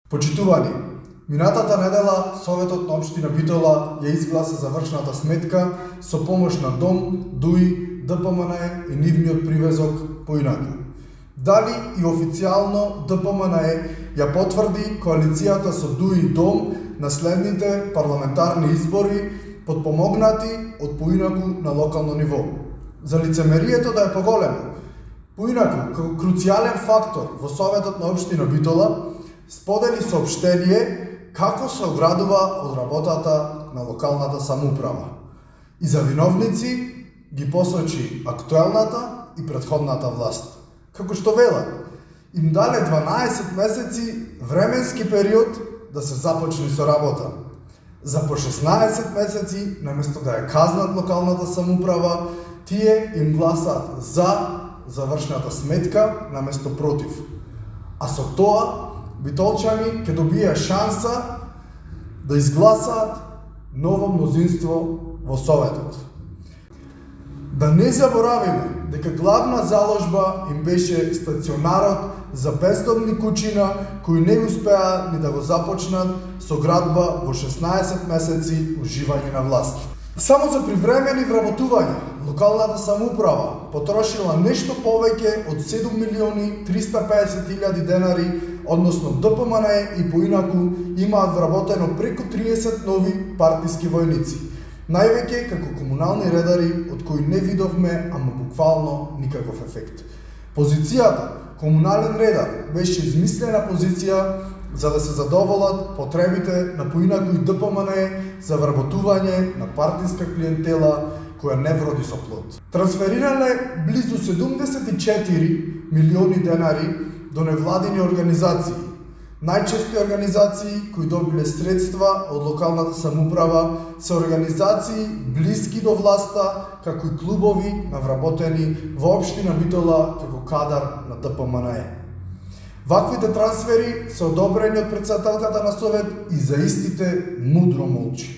Почитувани, минатата недела Советот на општина Битола ја изгласа завршната сметка со помош на ДОМ, ДУИ, ДПМН и нивниот привезок поинаку. Дали и официјално ДПМН ја потврди коалицијата со ДУИ и ДОМ на следните парламентарни избори, подпомогнати од поинаку на локално ниво. За лицемерието да е поголемо, поинаку, како круцијален фактор во Советот на општина Битола, сподели соопштение како се оградува од работата на локалната самоуправа. И за виновници ги посочи актуелната и претходната власт. Како што велат, им дале 12 месеци временски период да се започне со работа. За по 16 месеци, наместо да ја казнат локалната самоуправа, тие им гласаат за завршната сметка наместо против. А со тоа, битолчани ќе добија шанса да изгласаат ново мнозинство во Советот. Да не заборавиме дека главна заложба им беше стационарот за бездомни куќина кои не успеа ни да го започнат со градба во 16 месеци уживање на власт. Само за привремени вработувања, локалната самоуправа потрошила нешто повеќе од 7.350.000 денари, односно ДПМН и поинаку имаат вработено преку 30 нови партиски војници, највеќе како комунални редари од кои не видовме, ама буквално никаков ефект. Позицијата комунален редар беше измислена позиција за да се задоволат потребите на поинаку и ДПМН за вработување на партиска клиентела која не вроди со плод. Трансферирале близу 74 милиони денари до невладини организации. Најчести организации кои добиле средства од локалната самоуправа се организации блиски до власта, како и клубови навработени во општина Битола како кадар на ДПМН. Ваквите трансфери се одобрени од претседателката на Совет и за истите мудро молчи.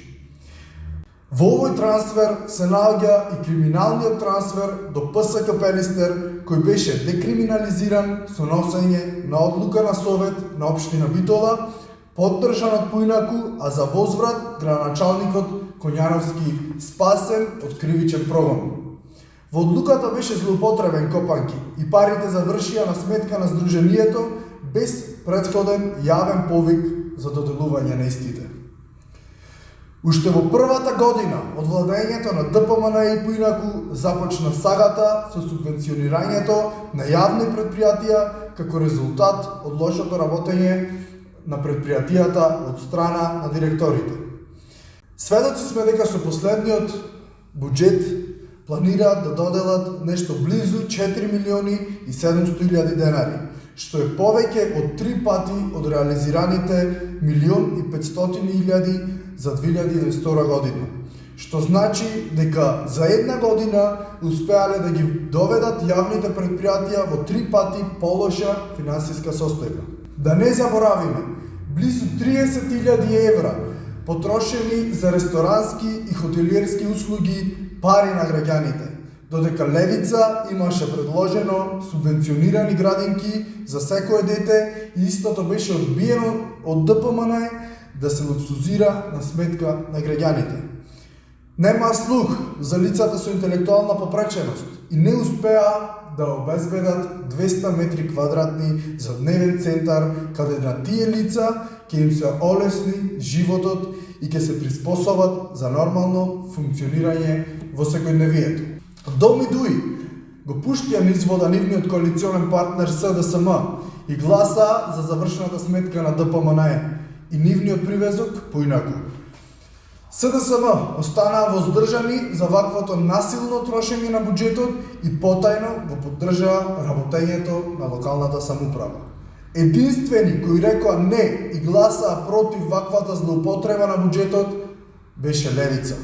Во овој трансфер се наоѓа и криминалниот трансфер до ПСК Пелистер, кој беше декриминализиран со носење на одлука на Совет на општина Битола, поддржан од поинаку, а за возврат градоначалникот Коњановски спасен од кривичен прогон. Во одлуката беше злоупотребен копанки и парите завршија на сметка на Сдруженијето без претходен јавен повик за доделување на истите. Уште во првата година од владењето на ДПМН и поинаку започна сагата со субвенционирањето на јавни претпријатија како резултат од лошото работење на претпријатијата од страна на директорите. Сведоци сме дека со последниот буџет планираат да доделат нешто близу 4.700.000 денари, што е повеќе од 3 пати од реализираните 1.500.000 за 2022 година, што значи дека за една година успеале да ги доведат јавните претпријатија во 3 пати полоша финансиска состојба. Да не заборавиме, близу 30.000 евра потрошени за ресторански и хотелиерски услуги пари на граѓаните, додека Левица имаше предложено субвенционирани градинки за секое дете и истото беше одбиено од ДПМН да се луксузира на сметка на граѓаните. Нема слух за лицата со интелектуална попреченост и не успеа да обезбедат 200 метри квадратни за дневен центар, каде на тие лица ќе им се олесни животот и ќе се приспособат за нормално функционирање во секојдневието. ДОМ и ДУИ го пуштија низ вода нивниот коалиционен партнер СДСМ и гласа за завршената сметка на ДПМН и нивниот привезок поинаку. СДСМ останаа воздржани за ваквото насилно трошење на буџетот и потајно го поддржаа работењето на локалната самоуправа. Единствени кои рекоа не и гласаа против ваквата злоупотреба на буџетот беше Левица.